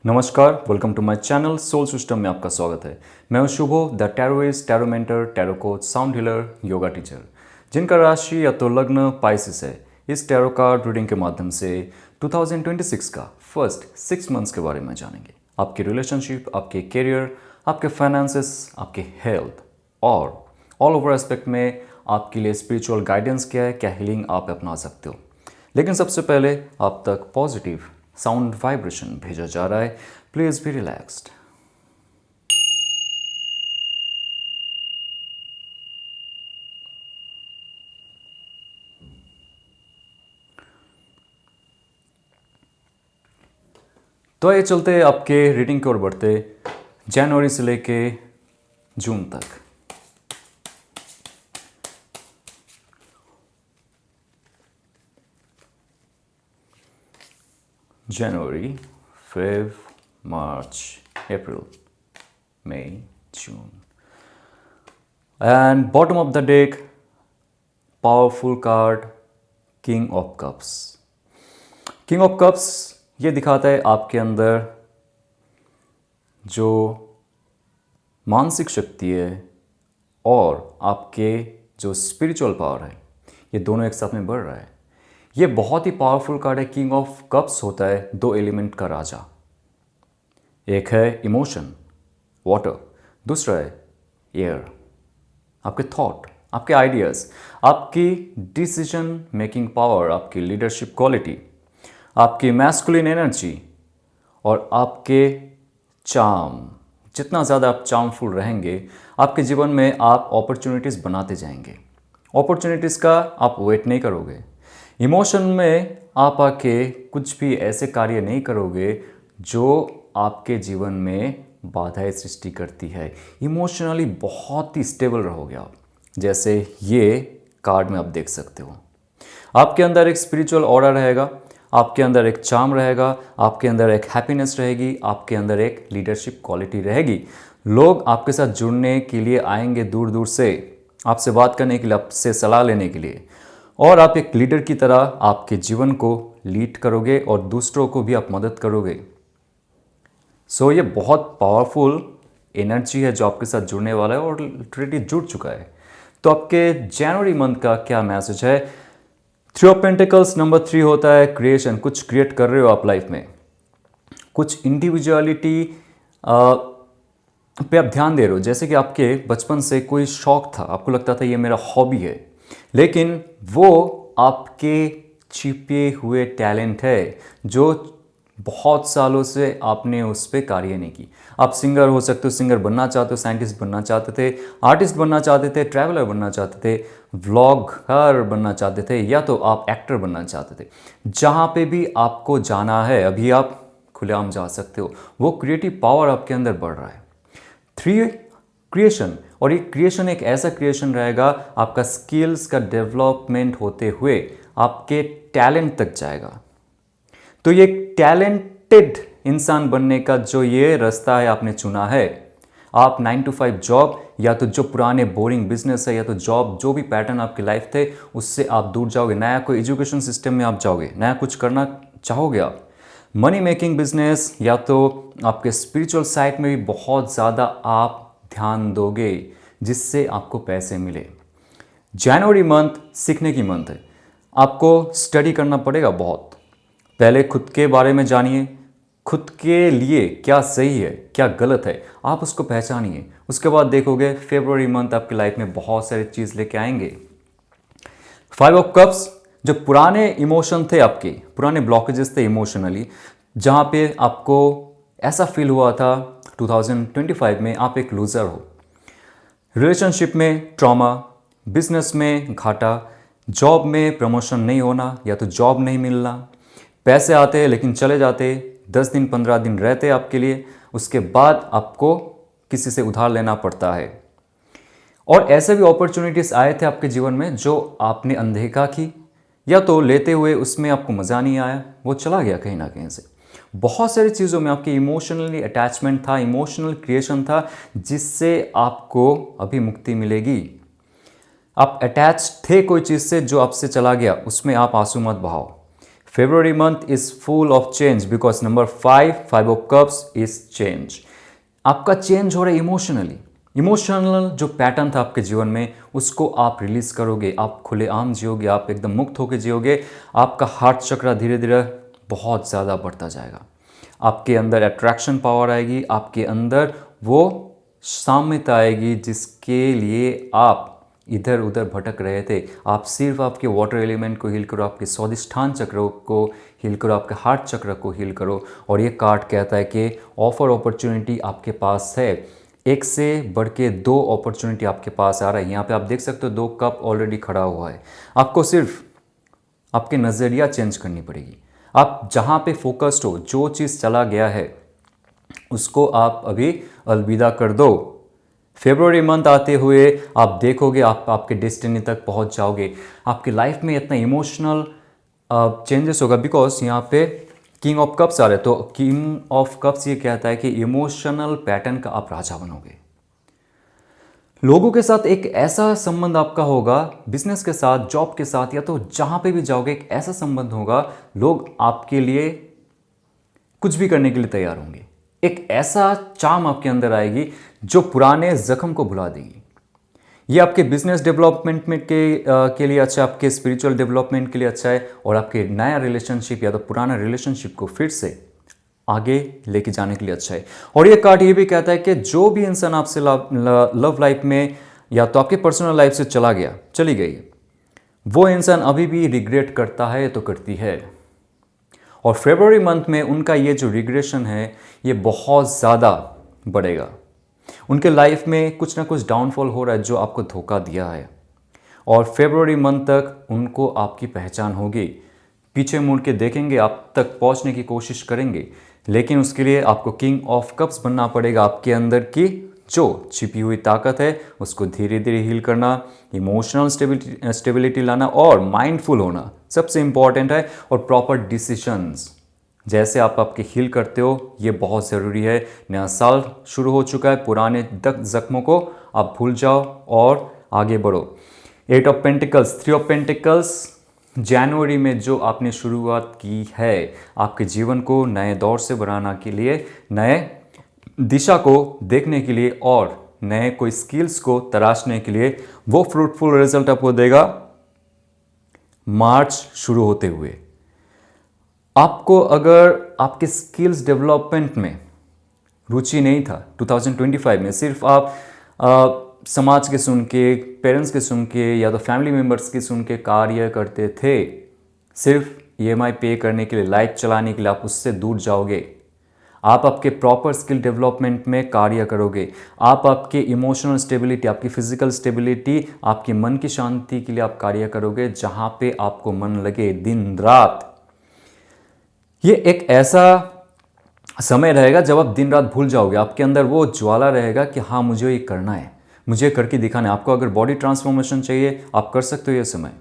नमस्कार, welcome to my channel soul system में आपका स्वागत है। मैं हूं Shubho, the tarotist, tarot mentor, tarot coach, sound healer, yoga teacher, जिनका राशि या तो लग्न पाइसिस है। इस टैरो कार्ड रीडिंग के माध्यम से 2026 का फर्स्ट 6 मंथ्स के बारे में जानेंगे। आपकी रिलेशनशिप, आपके करियर, आपके फाइनेंसेस, आपके हेल्थ और ऑल ओवर एस्पेक्ट में आपके लिए स्पिरिचुअल गाइडेंस क्या है, क्या हीलिंग आप अपना सकते हो। लेकिन सबसे पहले आप तक पॉजिटिव साउंड वाइब्रेशन भेजा जा रहा है। Please be relaxed. तो ये चलते आपके रीडिंग की ओर बढ़ते जनवरी से लेके जून तक। जनवरी, फेब, मार्च, अप्रैल, मई, जून। And bottom of the deck, powerful card, king of cups. King of cups ये दिखाता है आपके अंदर जो मानसिक शक्ति है और आपके जो स्पिरिचुअल पावर है, ये दोनों एक साथ में बढ़ रहा है। ये बहुत ही पावरफुल कार्ड है। किंग ऑफ कप्स होता है 2 एलिमेंट का राजा। एक है इमोशन, वाटर, दूसरा है एयर, आपके थॉट, आपके आइडियाज़, आपकी डिसीजन मेकिंग पावर, आपकी लीडरशिप क्वालिटी, आपकी मैस्कुलिन एनर्जी और आपके चार्म। जितना ज़्यादा आप चार्मफुल रहेंगे, आपके जीवन में आप अपॉर्चुनिटीज़ बनाते जाएंगे। अपॉर्चुनिटीज़ का आप वेट नहीं करोगे। इमोशन में आप आके कुछ भी ऐसे कार्य नहीं करोगे जो आपके जीवन में बाधाएं सृष्टि करती है। इमोशनली बहुत ही स्टेबल रहोगे आप, जैसे ये कार्ड में आप देख सकते हो। आपके अंदर एक स्पिरिचुअल ऑरा रहेगा, आपके अंदर एक चार्म रहेगा, आपके अंदर एक हैप्पीनेस रहेगी, आपके अंदर एक लीडरशिप क्वालिटी रहेगी। लोग आपके साथ जुड़ने के लिए आएंगे दूर दूर से, आपसे बात करने के लिए, आपसे सलाह लेने के लिए, और आप एक लीडर की तरह आपके जीवन को लीड करोगे और दूसरों को भी आप मदद करोगे। सो ये बहुत पावरफुल एनर्जी है जो आपके साथ जुड़ने वाला है और ऑलरेडी जुड़ चुका है। तो आपके जनवरी मंथ का क्या मैसेज है? 3 ऑफ पेंटिकल्स नंबर 3 होता है क्रिएशन। कुछ क्रिएट कर रहे हो आप लाइफ में, कुछ इंडिविजुअलिटी पे आप ध्यान दे रहे हो। जैसे कि आपके बचपन से कोई शौक था, आपको लगता था ये मेरा हॉबी है, लेकिन वो आपके छिपे हुए टैलेंट है जो बहुत सालों से आपने उस पर कार्य नहीं की। आप सिंगर हो सकते हो, सिंगर बनना चाहते हो, साइंटिस्ट बनना चाहते थे, आर्टिस्ट बनना चाहते थे, ट्रैवलर बनना चाहते थे, व्लॉगर बनना चाहते थे, या तो आप एक्टर बनना चाहते थे। जहाँ पे भी आपको जाना है, अभी आप खुलेआम जा सकते हो। वो क्रिएटिव पावर आपके अंदर बढ़ रहा है। 3 क्रिएशन, और ये क्रिएशन एक ऐसा क्रिएशन रहेगा, आपका स्किल्स का डेवलपमेंट होते हुए आपके टैलेंट तक जाएगा। तो ये टैलेंटेड इंसान बनने का जो ये रास्ता है आपने चुना है, आप 9 to 5 जॉब, या तो जो पुराने बोरिंग बिजनेस है, या तो जॉब, जो भी पैटर्न आपकी लाइफ थे उससे आप दूर जाओगे। नया कोई एजुकेशन सिस्टम में आप जाओगे, नया कुछ करना चाहोगे आप। मनी मेकिंग बिजनेस, या तो आपके स्पिरिचुअल साइड में भी बहुत ज़्यादा आप ध्यान दोगे जिससे आपको पैसे मिले। जनवरी मंथ सीखने की मंथ है। आपको स्टडी करना पड़ेगा बहुत। पहले खुद के बारे में जानिए, खुद के लिए क्या सही है, क्या गलत है, आप उसको पहचानिए। उसके बाद देखोगे फरवरी मंथ आपकी लाइफ में बहुत सारी चीज़ लेके आएंगे। 5 ऑफ कप्स, जो पुराने इमोशन थे, आपके पुराने ब्लॉकेजेस थे इमोशनली, जहाँ पे आपको ऐसा फील हुआ था 2025 में आप एक लूज़र हो। रिलेशनशिप में ट्रॉमा, बिजनेस में घाटा, जॉब में प्रमोशन नहीं होना या तो जॉब नहीं मिलना, पैसे आते लेकिन चले जाते, 10 दिन 15 दिन रहते आपके लिए, उसके बाद आपको किसी से उधार लेना पड़ता है। और ऐसे भी अपॉर्चुनिटीज़ आए थे आपके जीवन में जो आपने अनदेखा की, या तो लेते हुए उसमें आपको मज़ा नहीं आया, वो चला गया कहीं ना कहीं से। बहुत सारी चीज़ों में आपकी इमोशनली अटैचमेंट था, इमोशनल क्रिएशन था, जिससे आपको अभी मुक्ति मिलेगी। आप अटैच थे कोई चीज़ से जो आपसे चला गया, उसमें आप आंसू मत बहाओ। February month is full of change because number 5 of cups is change. आपका चेंज हो रहा है इमोशनल जो पैटर्न था आपके जीवन में उसको आप रिलीज करोगे, आप खुलेआम जियोगे, आप एकदम मुक्त होकर जियोगे। आपका हार्ट चक्र धीरे धीरे बहुत ज़्यादा बढ़ता जाएगा, आपके अंदर अट्रैक्शन पावर आएगी, आपके अंदर वो साम्यता आएगी जिसके लिए आप इधर उधर भटक रहे थे। आप सिर्फ आपके वाटर एलिमेंट को हील करो, आपके स्वादिष्ठान चक्र को हील करो, आपके हार्ट चक्र को हील करो। और ये कार्ड कहता है कि ऑफर अपॉर्चुनिटी आपके पास है, एक से बढ़ के 2 अपॉर्चुनिटी आपके पास आ रहा है। यहाँ पे आप देख सकते हो 2 कप ऑलरेडी खड़ा हुआ है। आपको सिर्फ आपके नज़रिया चेंज करनी पड़ेगी। आप जहाँ पे फोकस्ड हो, जो चीज़ चला गया है उसको आप अभी अलविदा कर दो। फेब्रुवरी मंथ आते हुए आप देखोगे आप आपके डेस्टिनी तक पहुंच जाओगे। आपकी लाइफ में इतना इमोशनल चेंजेस होगा बिकॉज यहाँ पे किंग ऑफ कप्स आ रहे हैं। तो किंग ऑफ कप्स ये कहता है कि इमोशनल पैटर्न का आप राजा बनोगे। लोगों के साथ एक ऐसा संबंध आपका होगा, बिजनेस के साथ, जॉब के साथ, या तो जहाँ पे भी जाओगे एक ऐसा संबंध होगा, लोग आपके लिए कुछ भी करने के लिए तैयार होंगे। एक ऐसा चार्म आपके अंदर आएगी जो पुराने जख्म को भुला देगी। ये आपके बिजनेस डेवलपमेंट में के लिए अच्छा है, आपके स्पिरिचुअल डेवलपमेंट के लिए अच्छा है, और आपके नया रिलेशनशिप या तो पुराना रिलेशनशिप को फिर से आगे लेके जाने के लिए अच्छा है। और ये कार्ड ये भी कहता है कि जो भी इंसान आपसे लव लाइफ में या तो आपके पर्सनल लाइफ से चली गई, वो इंसान अभी भी रिग्रेट करता है तो करती है। और फेब्रुवरी मंथ में उनका ये जो रिग्रेशन है ये बहुत ज़्यादा बढ़ेगा। उनके लाइफ में कुछ ना कुछ डाउनफॉल हो रहा है जो आपको धोखा दिया है, और फेब्रुवरी मंथ तक उनको आपकी पहचान होगी। पीछे मुड़ के देखेंगे, आप तक पहुंचने की कोशिश करेंगे, लेकिन उसके लिए आपको किंग ऑफ कप्स बनना पड़ेगा। आपके अंदर की जो छिपी हुई ताकत है उसको धीरे धीरे हील करना, इमोशनल स्टेबिलिटी लाना और माइंडफुल होना सबसे इंपॉर्टेंट है। और प्रॉपर डिसीशंस जैसे आप आपके हील करते हो ये बहुत ज़रूरी है। नया साल शुरू हो चुका है, पुराने जख्मों को आप भूल जाओ और आगे बढ़ो। 8 ऑफ पेंटिकल्स, 3 ऑफ पेंटिकल्स, जनवरी में जो आपने शुरुआत की है आपके जीवन को नए दौर से बनाना के लिए, नए दिशा को देखने के लिए और नए कोई स्किल्स को तराशने के लिए, वो फ्रूटफुल रिजल्ट आपको देगा मार्च शुरू होते हुए। आपको अगर आपके स्किल्स डेवलपमेंट में रुचि नहीं था 2025 में, सिर्फ आप समाज के सुन के, पेरेंट्स के सुन के या तो फैमिली मेम्बर्स के सुन के कार्य करते थे, सिर्फ EMI पे करने के लिए, लाइफ चलाने के लिए, आप उससे दूर जाओगे। आप आपके प्रॉपर स्किल डेवलपमेंट में कार्य करोगे। आप आपके इमोशनल स्टेबिलिटी, आपकी फिजिकल स्टेबिलिटी, आपके मन की शांति के लिए आप कार्य करोगे, जहाँ पे आपको मन लगे दिन रात। ये एक ऐसा समय रहेगा जब आप दिन रात भूल जाओगे। आपके अंदर वो ज्वाला रहेगा कि हाँ मुझे ये करना है, मुझे करके दिखाना है। आपको अगर बॉडी ट्रांसफॉर्मेशन चाहिए आप कर सकते हो ये समय।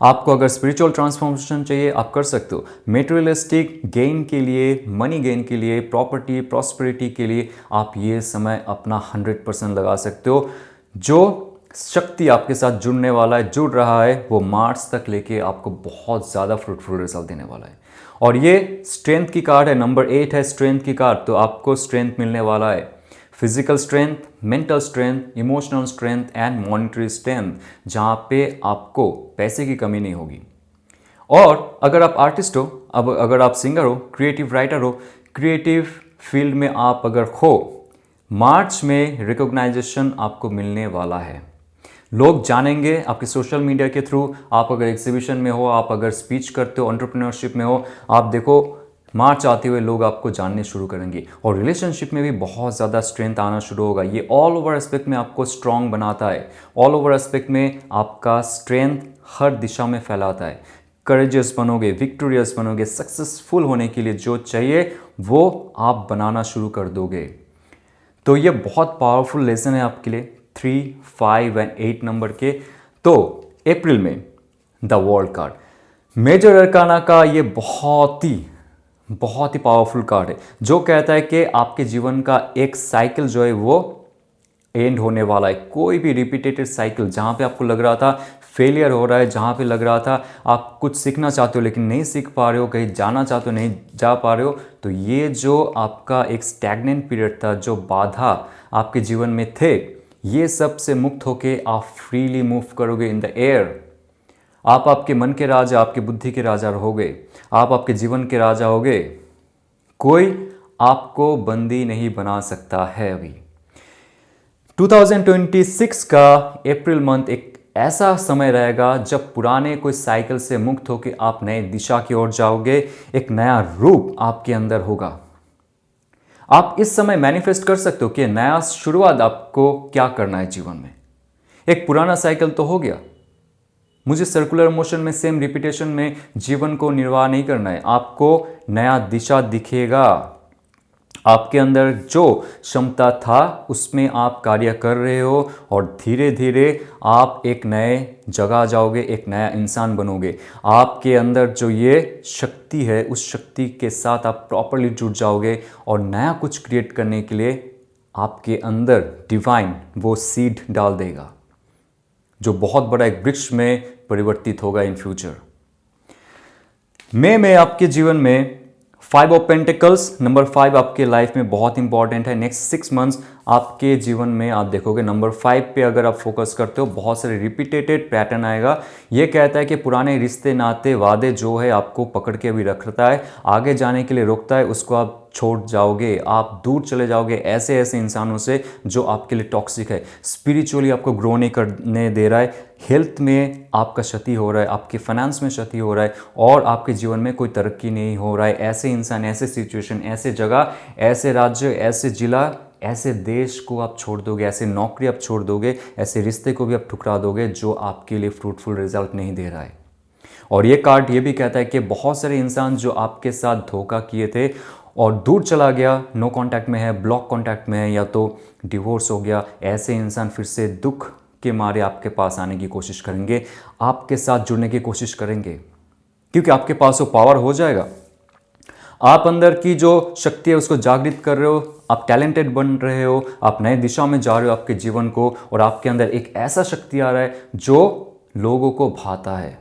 आपको अगर स्पिरिचुअल ट्रांसफॉर्मेशन चाहिए आप कर सकते हो। मेटेरियलिस्टिक गेन के लिए, मनी गेन के लिए, प्रॉपर्टी प्रॉस्पेरिटी के लिए आप ये समय अपना 100% लगा सकते हो। जो शक्ति आपके साथ जुड़ने वाला है, जुड़ रहा है, वो मार्च तक लेके आपको बहुत ज़्यादा फ्रूटफुल रिजल्ट देने वाला है। और ये स्ट्रेंथ की कार्ड है, नंबर 8 है स्ट्रेंथ की कार्ड। तो आपको स्ट्रेंथ मिलने वाला है, physical strength, mental strength, emotional strength and monetary strength, जहाँ पे आपको पैसे की कमी नहीं होगी। और अगर आप आर्टिस्ट हो, अब अगर आप सिंगर हो, क्रिएटिव राइटर हो, क्रिएटिव फील्ड में आप अगर हो, मार्च में रिकॉग्नाइजेशन आपको मिलने वाला है। लोग जानेंगे आपके सोशल मीडिया के थ्रू। आप अगर एग्जीबिशन में हो, आप अगर स्पीच करते हो, एंटरप्रेन्योरशिप में हो, आप देखो मार्च आते हुए लोग आपको जानने शुरू करेंगे। और रिलेशनशिप में भी बहुत ज़्यादा स्ट्रेंथ आना शुरू होगा। ये ऑल ओवर एस्पेक्ट में आपको स्ट्रांग बनाता है, ऑल ओवर एस्पेक्ट में आपका स्ट्रेंथ हर दिशा में फैलाता है। करेजियस बनोगे, विक्टोरियस बनोगे, सक्सेसफुल होने के लिए जो चाहिए वो आप बनाना शुरू कर दोगे। तो ये बहुत पावरफुल लेसन है आपके लिए 3, 5 एंड 8 नंबर के। तो अप्रैल में the world card, major arcana का ये बहुत ही पावरफुल कार्ड है, जो कहता है कि आपके जीवन का एक साइकिल जो है वो एंड होने वाला है। कोई भी रिपीटेटेड साइकिल जहाँ पे आपको लग रहा था फेलियर हो रहा है, जहाँ पे लग रहा था आप कुछ सीखना चाहते हो लेकिन नहीं सीख पा रहे हो, कहीं जाना चाहते हो नहीं जा पा रहे हो, तो ये जो आपका एक स्टैग्नेंट पीरियड था, जो बाधा आपके जीवन में थे, ये सब से मुक्त होके आप फ्रीली मूव करोगे इन द एयर। आप आपके मन के राजा, आपके बुद्धि के राजा रहोगे, आप आपके जीवन के राजा होगे। कोई आपको बंदी नहीं बना सकता है। अभी 2026 का अप्रैल मंथ एक ऐसा समय रहेगा जब पुराने कोई साइकिल से मुक्त होकर आप नए दिशा की ओर जाओगे, एक नया रूप आपके अंदर होगा। आप इस समय मैनिफेस्ट कर सकते हो कि नया शुरुआत आपको क्या करना है जीवन में। एक पुराना साइकिल तो हो गया, मुझे सर्कुलर मोशन में सेम रिपीटेशन में जीवन को निर्वाह नहीं करना है। आपको नया दिशा दिखेगा। आपके अंदर जो क्षमता था उसमें आप कार्य कर रहे हो और धीरे धीरे आप एक नए जगह जाओगे, एक नया इंसान बनोगे। आपके अंदर जो ये शक्ति है उस शक्ति के साथ आप प्रॉपरली जुड़ जाओगे और नया कुछ क्रिएट करने के लिए आपके अंदर डिवाइन वो सीड डाल देगा जो बहुत बड़ा एक वृक्ष में परिवर्तित होगा इन फ्यूचर। मई में आपके जीवन में 5 ऑफ पेंटिकल्स, नंबर 5 आपके लाइफ में बहुत इंपॉर्टेंट है। नेक्स्ट 6 मंथ्स आपके जीवन में आप देखोगे नंबर 5 पे अगर आप फोकस करते हो बहुत सारे रिपीटेटेड पैटर्न आएगा। ये कहता है कि पुराने रिश्ते नाते वादे जो है आपको पकड़ के अभी रखता है, आगे जाने के लिए रोकता है, उसको आप छोड़ जाओगे, आप दूर चले जाओगे ऐसे ऐसे इंसानों से जो आपके लिए टॉक्सिक है, स्पिरिचुअली आपको ग्रो नहीं करने दे रहा है, हेल्थ में आपका क्षति हो रहा है, आपके फाइनेंस में क्षति हो रहा है और आपके जीवन में कोई तरक्की नहीं हो रहा है। ऐसे इंसान, ऐसे सिचुएशन, ऐसे जगह, ऐसे राज्य, ऐसे जिला, ऐसे देश को आप छोड़ दोगे, ऐसे नौकरी आप छोड़ दोगे, ऐसे रिश्ते को भी आप ठुकरा दोगे जो आपके लिए फ्रूटफुल रिजल्ट नहीं दे रहा है। और ये कार्ड ये भी कहता है कि बहुत सारे इंसान जो आपके साथ धोखा किए थे और दूर चला गया, नो कांटेक्ट में है, ब्लॉक कांटेक्ट में है या तो डिवोर्स हो गया, ऐसे इंसान फिर से दुख के मारे आपके पास आने की कोशिश करेंगे, आपके साथ जुड़ने की कोशिश करेंगे क्योंकि आपके पास वो पावर हो जाएगा। आप अंदर की जो शक्ति है उसको जागृत कर रहे हो, आप टैलेंटेड बन रहे हो, आप नए दिशा में जा रहे हो आपके जीवन को और आपके अंदर एक ऐसा शक्ति आ रहा है जो लोगों को भाता है।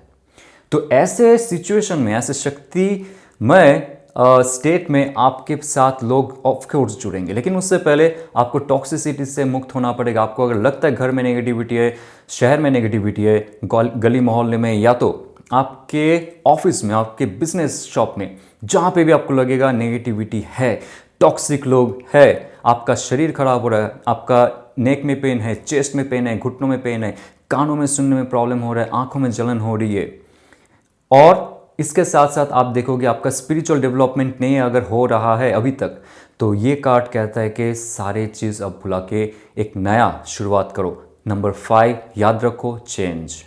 तो ऐसे सिचुएशन में, ऐसे शक्तिमय स्टेट में आपके साथ लोग ऑफकोर्स जुड़ेंगे, लेकिन उससे पहले आपको टॉक्सिसिटी से मुक्त होना पड़ेगा। आपको अगर लगता है घर में नेगेटिविटी है, शहर में नेगेटिविटी है, गली मोहल्ले में या तो आपके ऑफिस में, आपके बिजनेस शॉप में, जहाँ पे भी आपको लगेगा नेगेटिविटी है, टॉक्सिक लोग है, आपका शरीर खराब हो रहा है, आपका नेक में पेन है, चेस्ट में पेन है, घुटनों में पेन है, कानों में सुनने में प्रॉब्लम हो रहा है, आंखों में जलन हो रही है और इसके साथ साथ आप देखोगे आपका स्पिरिचुअल डेवलपमेंट नहीं अगर हो रहा है अभी तक, तो ये कार्ड कहता है कि सारे चीज़ अब भुला के एक नया शुरुआत करो। नंबर 5 याद रखो, चेंज।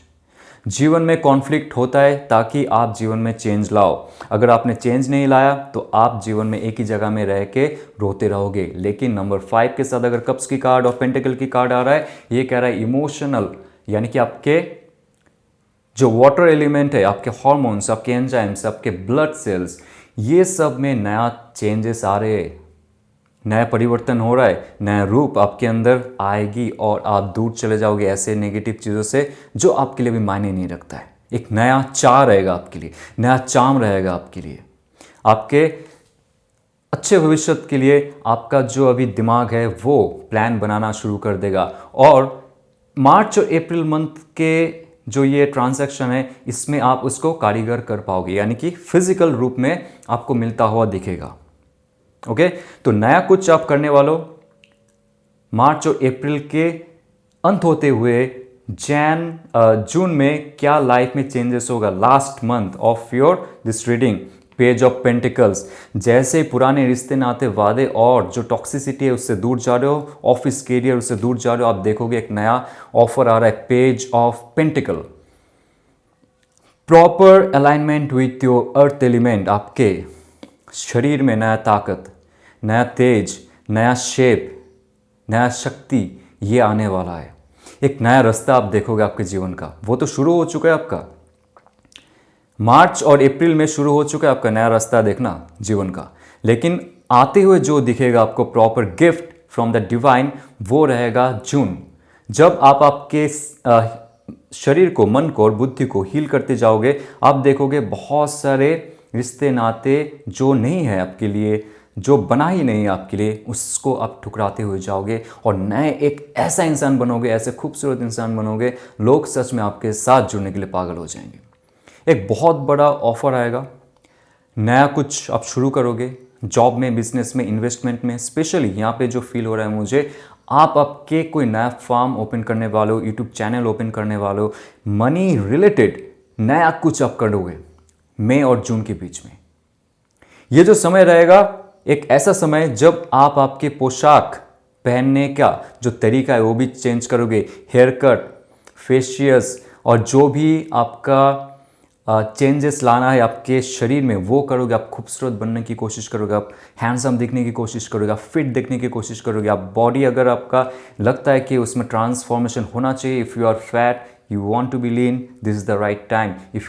जीवन में कॉन्फ्लिक्ट होता है ताकि आप जीवन में चेंज लाओ। अगर आपने चेंज नहीं लाया तो आप जीवन में एक ही जगह में रह के रोते रहोगे। लेकिन नंबर 5 के साथ अगर कप्स की कार्ड और पेंटिकल की कार्ड आ रहा है, ये कह रहा है इमोशनल, यानी कि आपके जो वाटर एलिमेंट है, आपके हार्मोन्स, आपके एंजाइम्स, आपके ब्लड सेल्स, ये सब में नया चेंजेस आ रहे हैं, नया परिवर्तन हो रहा है, नया रूप आपके अंदर आएगी और आप दूर चले जाओगे ऐसे नेगेटिव चीज़ों से जो आपके लिए भी मायने नहीं रखता है। एक नया चाह रहेगा आपके लिए, नया चाम रहेगा आपके लिए, आपके अच्छे भविष्य के लिए आपका जो अभी दिमाग है वो प्लान बनाना शुरू कर देगा। और मार्च और अप्रैल मंथ के जो ये ट्रांजैक्शन है इसमें आप उसको कारीगर कर पाओगे, यानी कि फिजिकल रूप में आपको मिलता हुआ दिखेगा। ओके, तो नया कुछ आप करने वालों मार्च और अप्रैल के अंत होते हुए जून में क्या लाइफ में चेंजेस होगा। Last month of your this reading, page of pentacles, जैसे पुराने रिश्ते नाते वादे और जो टॉक्सिसिटी है उससे दूर जा रहे हो, ऑफिस कैरियर उससे दूर जा रहे हो, आप देखोगे एक नया ऑफर आ रहा है, page of pentacle. Proper alignment with your earth element, आपके शरीर में नया ताकत, नया तेज, नया शेप, नया शक्ति ये आने वाला है। एक नया रास्ता आप देखोगे आपके जीवन का, वो तो शुरू हो चुका है आपका, मार्च और अप्रैल में शुरू हो चुका है आपका नया रास्ता देखना जीवन का। लेकिन आते हुए जो दिखेगा आपको proper gift from the divine वो रहेगा जून। जब आप आपके शरीर को, मन को और बुद्धि को हील करते जाओगे, आप देखोगे बहुत सारे रिश्ते नाते जो नहीं है आपके लिए, जो बना ही नहीं है आपके लिए, उसको आप ठुकराते हुए जाओगे और नए एक ऐसा इंसान बनोगे, ऐसे खूबसूरत इंसान बनोगे, लोग सच में आपके साथ जुड़ने के लिए पागल हो जाएंगे। एक बहुत बड़ा ऑफर आएगा, नया कुछ आप शुरू करोगे, जॉब में, बिजनेस में, इन्वेस्टमेंट में। स्पेशली यहाँ पे जो फील हो रहा है मुझे, आप आपके कोई नया फार्म ओपन करने वाले हो, यूट्यूब चैनल ओपन करने वाले हो, मनी रिलेटेड नया कुछ आप करोगे मई और जून के बीच में। ये जो समय रहेगा एक ऐसा समय जब आप आपके पोशाक पहनने का जो तरीका है वो भी चेंज करोगे, हेयर कट, फेशियल्स और जो भी आपका चेंजेस लाना है आपके शरीर में वो करोगे। आप खूबसूरत बनने की कोशिश करोगे, आप हैंडसम दिखने की कोशिश करोगे, आप फिट दिखने की कोशिश करोगे। आप बॉडी अगर आपका लगता है कि उसमें ट्रांसफॉर्मेशन होना चाहिए, if you are fat, you want to be lean, this is the right time. If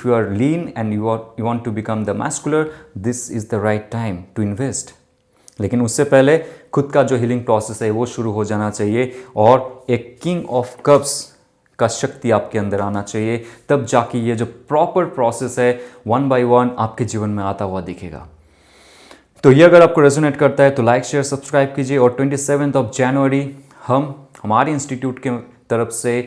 you are lean and you want to become the muscular, this is the right time to invest. लेकिन उससे पहले खुद का जो healing process है वो शुरू हो जाना चाहिए और एक किंग ऑफ कप्स का शक्ति आपके अंदर आना चाहिए, तब जाके ये जो प्रॉपर प्रोसेस है वन बाय वन आपके जीवन में आता हुआ दिखेगा। तो ये अगर आपको रेजोनेट करता है तो लाइक, शेयर, सब्सक्राइब कीजिए। और 27 जनवरी हम हमारे इंस्टीट्यूट के तरफ से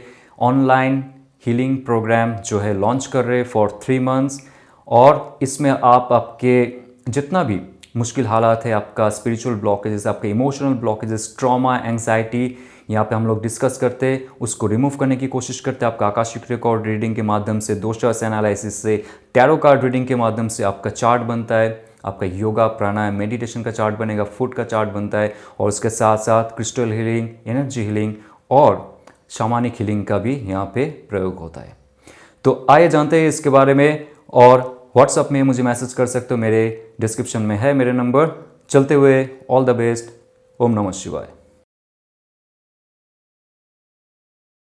ऑनलाइन हीलिंग प्रोग्राम जो है लॉन्च कर रहे हैं फॉर 3 मंथ्स। और इसमें आप आपके जितना भी मुश्किल हालात है, आपका स्पिरिचुअल ब्लॉकेजेस, आपके इमोशनल ब्लॉकेजेस, ट्रॉमा, एंग्जाइटी, यहाँ पे हम लोग डिस्कस करते हैं, उसको रिमूव करने की कोशिश करते हैं। आपका आकाशिक रिकॉर्ड रीडिंग के माध्यम से, दोषास एनालिसिस से, टैरो कार्ड रीडिंग के माध्यम से आपका चार्ट बनता है, आपका योगा, प्राणायाम, मेडिटेशन का चार्ट बनेगा, फूड का चार्ट बनता है और उसके साथ साथ क्रिस्टल हीलिंग, एनर्जी हीलिंग और शामानिक हीलिंग का भी यहाँ पे प्रयोग होता है। तो आइए जानते हैं इसके बारे में। और व्हाट्सएप में मुझे मैसेज कर सकते हो, मेरे डिस्क्रिप्शन में है मेरे नंबर। चलते हुए ऑल द बेस्ट। ओम नमः शिवाय।